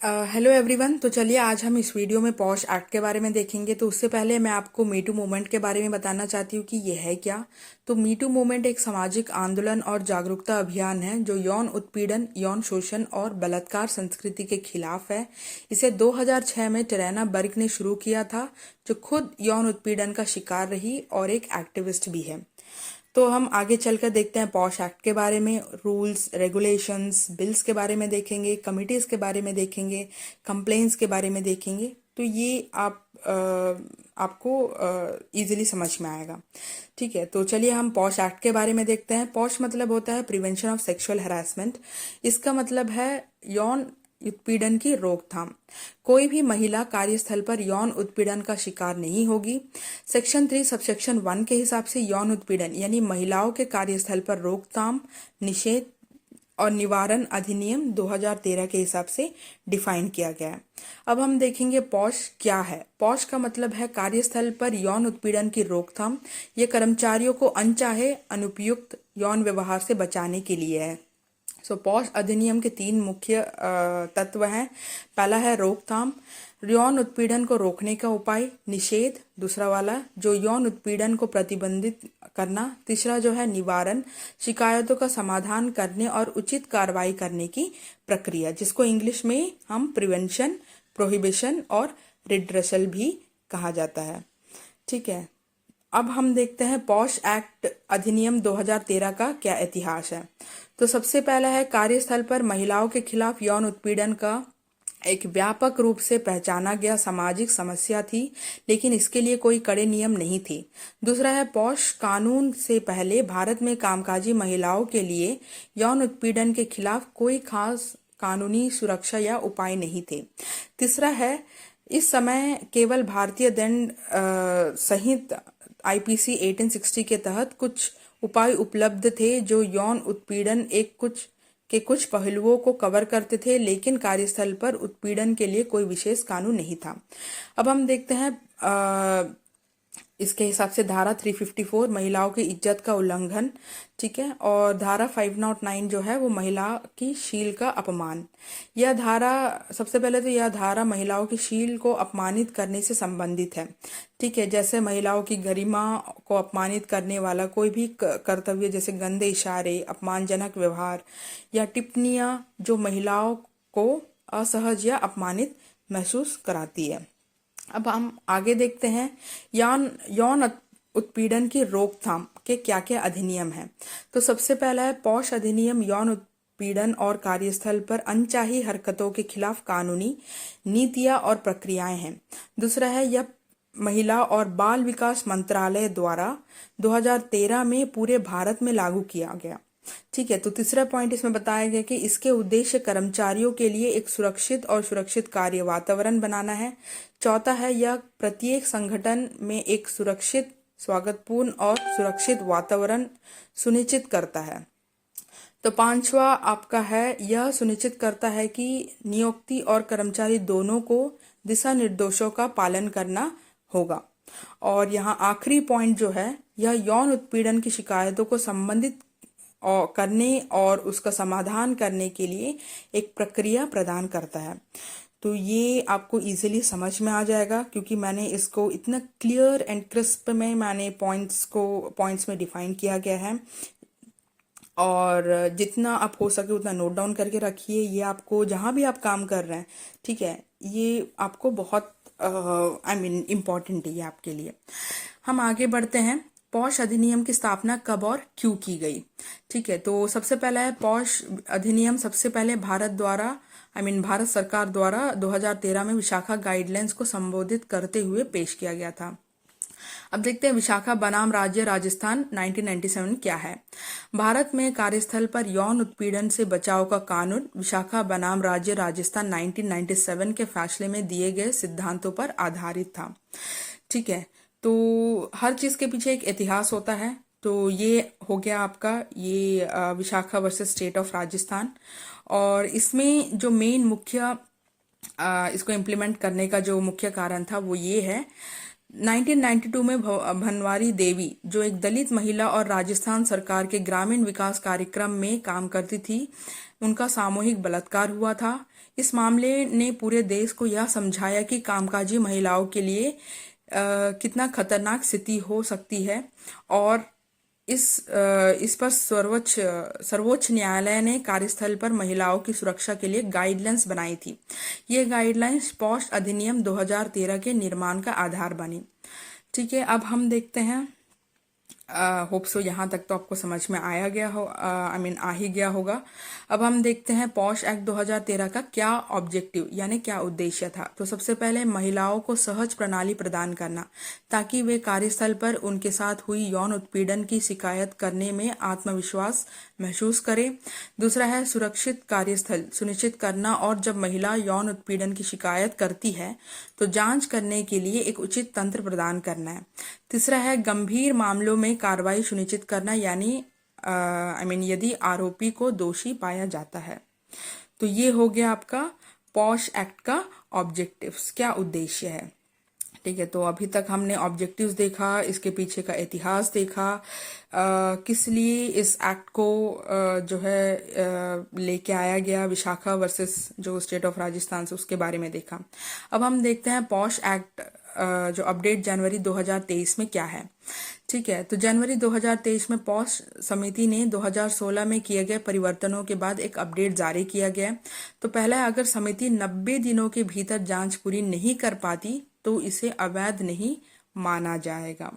Hello everyone. तो चलिए आज हम इस वीडियो में पॉश एक्ट के बारे में देखेंगे। तो उससे पहले मैं आपको मी टू मूवमेंट के बारे में बताना चाहती हूँ कि ये है क्या। तो मी टू मूवमेंट एक सामाजिक आंदोलन और जागरूकता अभियान है जो यौन उत्पीड़न, यौन शोषण और बलात्कार संस्कृति के खिलाफ है। इसे 2006 में टेरेना बर्ग ने शुरू किया था, जो खुद यौन उत्पीड़न का शिकार रही और एक एक्टिविस्ट भी है। तो हम आगे चलकर देखते हैं पॉश एक्ट के बारे में। रूल्स, रेगुलेशंस, बिल्स के बारे में देखेंगे, कमिटीज के बारे में देखेंगे, कंप्लेंट्स के बारे में देखेंगे। तो ये आपको इजीली समझ में आएगा। ठीक है, तो चलिए हम पॉश एक्ट के बारे में देखते हैं। पॉश मतलब होता है प्रिवेंशन ऑफ सेक्सुअल हरासमेंट। इसका मतलब है यौन उत्पीड़न की रोकथाम। कोई भी महिला कार्यस्थल पर यौन उत्पीड़न का शिकार नहीं होगी। सेक्शन 3 सबसेक्शन 1 के हिसाब से यौन उत्पीड़न यानी महिलाओं के कार्यस्थल पर रोकथाम, निषेध और निवारण अधिनियम 2013 के हिसाब से डिफाइन किया गया है। अब हम देखेंगे पॉश क्या है। पॉश का मतलब है कार्यस्थल पर यौन उत्पीड़न की रोकथाम। ये कर्मचारियों को अनचाहे अनुपयुक्त यौन व्यवहार से बचाने के लिए है। पॉश अधिनियम के 3 मुख्य तत्व हैं। पहला है रोकथाम, यौन उत्पीड़न को रोकने का उपाय। निषेध, दूसरा वाला जो यौन उत्पीड़न को प्रतिबंधित करना। तीसरा जो है निवारण, शिकायतों का समाधान करने और उचित कार्रवाई करने की प्रक्रिया, जिसको इंग्लिश में हम प्रिवेंशन, प्रोहिबिशन और रिड्रेसल भी कहा जाता है। ठीक है, अब हम देखते हैं पॉश एक्ट अधिनियम 2013 का क्या इतिहास है। तो सबसे पहला है कार्यस्थल पर महिलाओं के खिलाफ यौन उत्पीड़न का एक व्यापक रूप से पहचाना गया सामाजिक समस्या थी, लेकिन इसके लिए कोई कड़े नियम नहीं थे। दूसरा है पॉश कानून से पहले भारत में कामकाजी महिलाओं के लिए यौन उत्पीड़न के खिलाफ कोई खास कानूनी सुरक्षा या उपाय नहीं थे। तीसरा है इस समय केवल भारतीय दंड संहिता आईपीसी 1860 के तहत कुछ उपाय उपलब्ध थे जो यौन उत्पीड़न कुछ पहलुओं को कवर करते थे, लेकिन कार्यस्थल पर उत्पीड़न के लिए कोई विशेष कानून नहीं था। अब हम देखते हैं इसके हिसाब से धारा 354 महिलाओं की इज्जत का उल्लंघन। ठीक है, और धारा 509 जो है वो महिला की शील का अपमान। यह धारा, सबसे पहले तो यह धारा महिलाओं की शील को अपमानित करने से संबंधित है। ठीक है, जैसे महिलाओं की गरिमा को अपमानित करने वाला कोई भी कर्तव्य, जैसे गंदे इशारे, अपमानजनक व्यवहार या टिप्पणियां जो महिलाओं को असहज या अपमानित महसूस कराती है। अब हम आगे देखते हैं यौन यौन उत्पीड़न की रोकथाम के क्या क्या अधिनियम हैं। तो सबसे पहला है पॉश अधिनियम यौन उत्पीड़न और कार्यस्थल पर अनचाही हरकतों के खिलाफ कानूनी नीतियां और प्रक्रियाएं हैं। दूसरा है यह महिला और बाल विकास मंत्रालय द्वारा 2013 में पूरे भारत में लागू किया गया। ठीक है, तो तीसरा पॉइंट इसमें बताया गया कि इसके उद्देश्य कर्मचारियों के लिए एक सुरक्षित कार्य वातावरण बनाना है। चौथा है यह प्रत्येक संगठन में एक सुरक्षित, स्वागतपूर्ण और सुरक्षित वातावरण सुनिश्चित करता है। तो पांचवा आपका है यह सुनिश्चित करता है कि नियोक्ति और कर्मचारी दोनों को दिशा निर्देशों का पालन करना होगा। और यहाँ आखिरी पॉइंट जो है यह यौन उत्पीड़न की शिकायतों को संबंधित और करने और उसका समाधान करने के लिए एक प्रक्रिया प्रदान करता है। तो ये आपको इजीली समझ में आ जाएगा क्योंकि मैंने इसको इतना क्लियर एंड क्रिस्प में मैंने पॉइंट्स में डिफाइन किया गया है। और जितना आप हो सके उतना नोट डाउन करके रखिए। ये आपको जहाँ भी आप काम कर रहे हैं, ठीक है, ये आपको बहुत इम्पोर्टेंट है ये आपके लिए। हम आगे बढ़ते हैं। पॉश अधिनियम की स्थापना कब और क्यों की गई। ठीक है, तो सबसे पहला है पॉश अधिनियम सबसे पहले भारत सरकार द्वारा 2013 में विशाखा गाइडलाइंस को संबोधित करते हुए पेश किया गया था। अब देखते हैं विशाखा बनाम राज्य राजस्थान 1997 क्या है। भारत में कार्यस्थल पर यौन उत्पीड़न से बचाव का कानून विशाखा बनाम राज्य राजस्थान 1997 के फैसले में दिए गए सिद्धांतों पर आधारित था। ठीक है, तो हर चीज के पीछे एक इतिहास होता है। तो ये हो गया आपका ये Vishakha versus state of Rajasthan. और इसमें जो मेन मुख्य इसको इम्प्लीमेंट करने का जो मुख्य कारण था वो ये है 1992 में भनवारी देवी, जो एक दलित महिला और राजस्थान सरकार के ग्रामीण विकास कार्यक्रम में काम करती थी, उनका सामूहिक बलात्कार हुआ था। इस मामले ने पूरे देश को यह समझाया कि कामकाजी महिलाओं के लिए कितना खतरनाक स्थिति हो सकती है। और इस पर सर्वोच्च न्यायालय ने कार्यस्थल पर महिलाओं की सुरक्षा के लिए गाइडलाइंस बनाई थी। ये गाइडलाइंस पॉक्सो अधिनियम 2013 के निर्माण का आधार बनी। ठीक है, अब हम देखते हैं, होप सो यहाँ तक तो आपको समझ में आया गया हो, आ ही गया होगा। अब हम देखते हैं पॉक्सो एक्ट 2013 का क्या ऑब्जेक्टिव यानी क्या उद्देश्य था। तो सबसे पहले महिलाओं को सहज प्रणाली प्रदान करना ताकि वे कार्यस्थल पर उनके साथ हुई यौन उत्पीड़न की शिकायत करने में आत्मविश्वास महसूस करें। दूसरा है सुरक्षित कार्यस्थल सुनिश्चित करना, और जब महिला यौन उत्पीड़न की शिकायत करती है तो जांच करने के लिए एक उचित तंत्र प्रदान करना है। तीसरा है गंभीर मामलों में कार्रवाई सुनिश्चित करना, यानी यदि आरोपी को दोषी पाया जाता है। तो ये हो गया आपका पॉक्सो एक्ट का ऑब्जेक्टिव्स, क्या उद्देश्य है। ठीक है, तो अभी तक हमने ऑब्जेक्टिव्स देखा, इसके पीछे का इतिहास देखा, किस लिए इस एक्ट को जो है लेके आया गया, विशाखा वर्सेस जो स्टेट ऑफ राजस्थान से, उसके बारे में देखा। अब हम देखते हैं पॉक्सो एक्ट जो अपडेट जनवरी 2023 में क्या है। ठीक है, तो जनवरी 2023 में पॉक्सो समिति ने 2016 में किए गए परिवर्तनों के बाद एक अपडेट जारी किया गया। तो पहला, अगर समिति 90 दिनों के भीतर जांच पूरी नहीं कर पाती तो इसे अवैध नहीं माना जाएगा।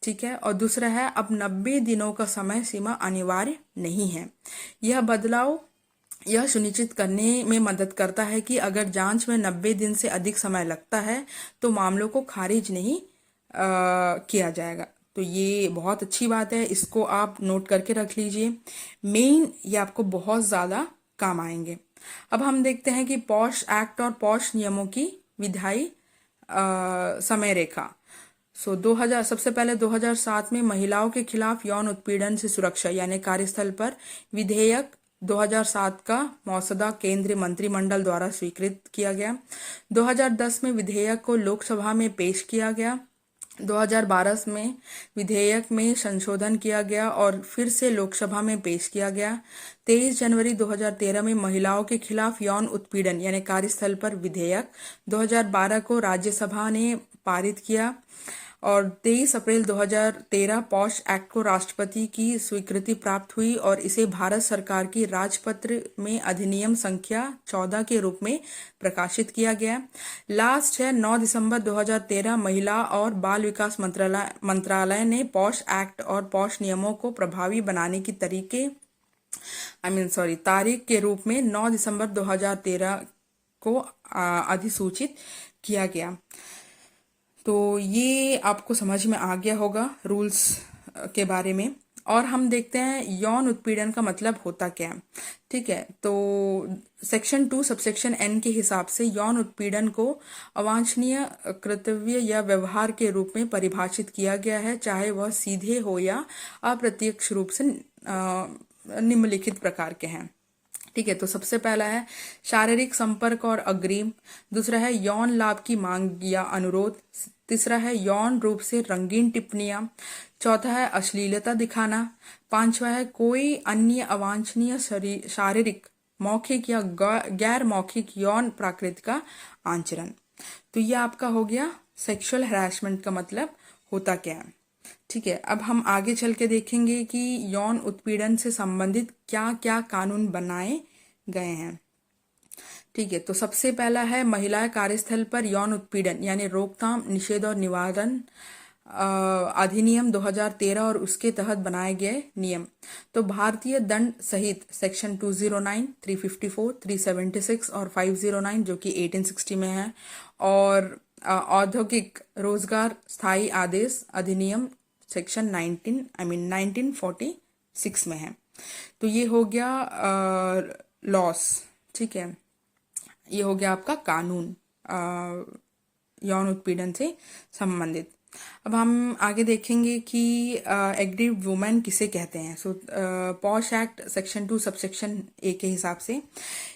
ठीक है, और दूसरा है अब 90 दिनों का समय सीमा अनिवार्य नहीं है। यह बदलाव यह सुनिश्चित करने में मदद करता है कि अगर जांच में 90 दिन से अधिक समय लगता है तो मामलों को खारिज नहीं किया जाएगा। तो ये बहुत अच्छी बात है, इसको आप नोट करके रख लीजिए। ये आपको बहुत ज़्यादा काम आएंगे। अब हम देखते हैं कि पॉक्सो एक्ट और पॉक्सो नियमों की विधायी समय रेखा। 2000 सबसे पहले 2007 में महिलाओं के खिलाफ यौन उत्पीड़न से सुरक्षा यानी कार्यस्थल पर विधेयक 2007 का मसौदा केंद्रीय मंत्रिमंडल द्वारा स्वीकृत किया गया। 2010 में विधेयक को लोकसभा में पेश किया गया। 2012 में विधेयक में संशोधन किया गया और फिर से लोकसभा में पेश किया गया। 23 जनवरी 2013 में महिलाओं के खिलाफ यौन उत्पीड़न यानी कार्यस्थल पर विधेयक 2012 को राज्यसभा ने पारित किया और 23 अप्रैल 2013 पॉक्सो एक्ट को राष्ट्रपति की स्वीकृति प्राप्त हुई और इसे भारत सरकार की राजपत्र में अधिनियम संख्या 14 के रूप में प्रकाशित किया गया। लास्ट है 9 दिसंबर 2013 महिला और बाल विकास मंत्रालय ने पॉक्सो एक्ट और पॉक्सो नियमों को प्रभावी बनाने की तारीख के रूप में 9 दिसंबर 2013 को अधिसूचित किया गया। तो ये आपको समझ में आ गया होगा रूल्स के बारे में। और हम देखते हैं यौन उत्पीड़न का मतलब होता क्या है। ठीक है, तो सेक्शन 2 सबसेक्शन N के हिसाब से यौन उत्पीड़न को अवांछनीय कर्तव्य या व्यवहार के रूप में परिभाषित किया गया है, चाहे वह सीधे हो या अप्रत्यक्ष रूप से निम्नलिखित प्रकार के हैं। ठीक है, तो सबसे पहला है शारीरिक संपर्क और अग्रिम। दूसरा है यौन लाभ की मांग या अनुरोध। तीसरा है यौन रूप से रंगीन टिप्पणियां। चौथा है अश्लीलता दिखाना। पांचवा है कोई अन्य अवांछनीय शारीरिक मौखिक या गैर मौखिक यौन प्रकृति का आचरण। तो ये आपका हो गया सेक्सुअल हैरेसमेंट का मतलब होता क्या है। ठीक है, अब हम आगे चल के देखेंगे कि यौन उत्पीड़न से संबंधित क्या क्या कानून बनाए गए हैं। ठीक है, तो सबसे पहला है महिला कार्यस्थल पर यौन उत्पीड़न यानी रोकथाम निषेध और निवारण अधिनियम 2013 और उसके तहत बनाए गए नियम। तो भारतीय दंड सहित सेक्शन 209, 354, 376 और 509 जो कि 1860 में है, और औद्योगिक रोजगार स्थायी आदेश अधिनियम सेक्शन 1946 में है। तो ये हो गया लॉस। ठीक है, ये हो गया आपका कानून यौन उत्पीड़न से संबंधित। अब हम आगे देखेंगे कि एग्रीव्ड वुमेन किसे कहते हैं। POCSO act section 2 subsection A के हिसाब से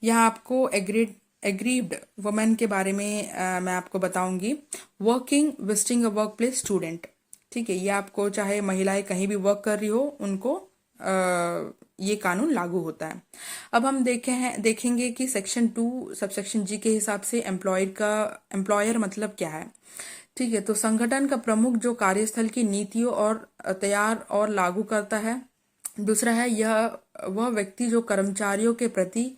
यहाँ आपको एग्रीव्ड वुमेन के बारे में मैं आपको बताऊंगी। Working visiting a work place student. ठीक है, ये आपको चाहे महिलाएं कहीं भी वर्क कर रही हो उनको ये कानून लागू होता है। अब हम देखेंगे कि सेक्शन 2 सबसेक्शन जी के हिसाब से एम्प्लॉयर मतलब क्या है। ठीक है, तो संगठन का प्रमुख जो कार्यस्थल की नीतियों और तैयार और लागू करता है। दूसरा है यह वह व्यक्ति जो कर्मचारियों के प्रति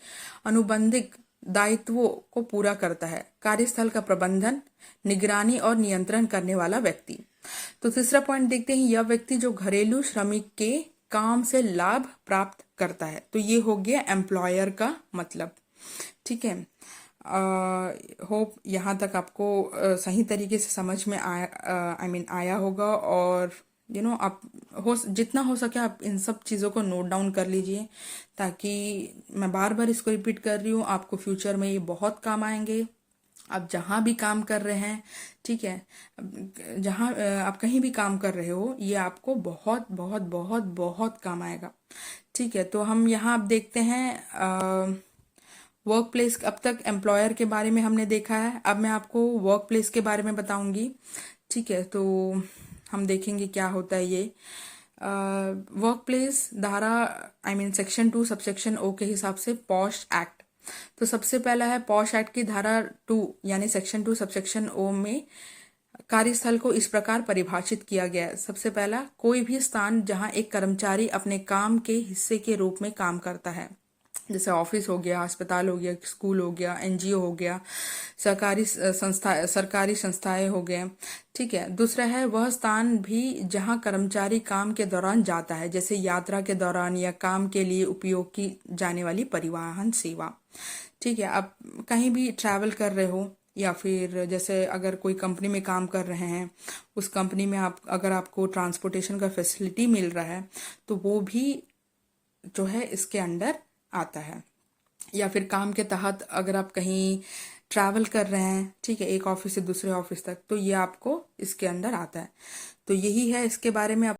अनुबंधित दायित्वों को पूरा करता है, कार्यस्थल का प्रबंधन, निगरानी और नियंत्रण करने वाला व्यक्ति। तो तीसरा पॉइंट देखते हैं, यह व्यक्ति जो घरेलू श्रमिक के काम से लाभ प्राप्त करता है। तो ये हो गया एम्प्लॉयर का मतलब। ठीक है, होप यहाँ तक आपको सही तरीके से समझ में आया होगा। और आप जितना हो सके आप इन सब चीज़ों को नोट डाउन कर लीजिए, ताकि मैं बार बार इसको रिपीट कर रही हूँ, आपको फ्यूचर में ये बहुत काम आएंगे। आप जहाँ भी काम कर रहे हैं, ठीक है, जहाँ आप कहीं भी काम कर रहे हो, ये आपको बहुत बहुत बहुत बहुत काम आएगा। ठीक है, तो हम यहाँ अब देखते हैं वर्क प्लेस। अब तक एम्प्लॉयर के बारे में हमने देखा है, अब मैं आपको वर्क प्लेस के बारे में बताऊंगी। ठीक है, तो हम देखेंगे क्या होता है ये वर्क प्लेस धारा सेक्शन 2 सबसेक्शन ओ के हिसाब से पॉश एक्ट। तो सबसे पहला है पॉश एक्ट की धारा 2 यानी सेक्शन 2 सबसेक्शन ओ में कार्यस्थल को इस प्रकार परिभाषित किया गया है। सबसे पहला, कोई भी स्थान जहां एक कर्मचारी अपने काम के हिस्से के रूप में काम करता है, जैसे ऑफिस हो गया, अस्पताल हो गया, स्कूल हो गया, एनजीओ हो गया, सरकारी संस्थाएं हो गए। ठीक है, दूसरा है वह स्थान भी जहां कर्मचारी काम के दौरान जाता है, जैसे यात्रा के दौरान या काम के लिए उपयोग की जाने वाली परिवहन सेवा। ठीक है, आप कहीं भी ट्रैवल कर रहे हो, या फिर जैसे अगर कोई कंपनी में काम कर रहे हैं, उस कंपनी में अगर आपको ट्रांसपोर्टेशन का फैसिलिटी मिल रहा है, तो वो भी जो है इसके अंडर आता है। या फिर काम के तहत अगर आप कहीं ट्रैवल कर रहे हैं, ठीक है, एक ऑफिस से दूसरे ऑफिस तक, तो ये आपको इसके अंदर आता है। तो यही है इसके बारे में।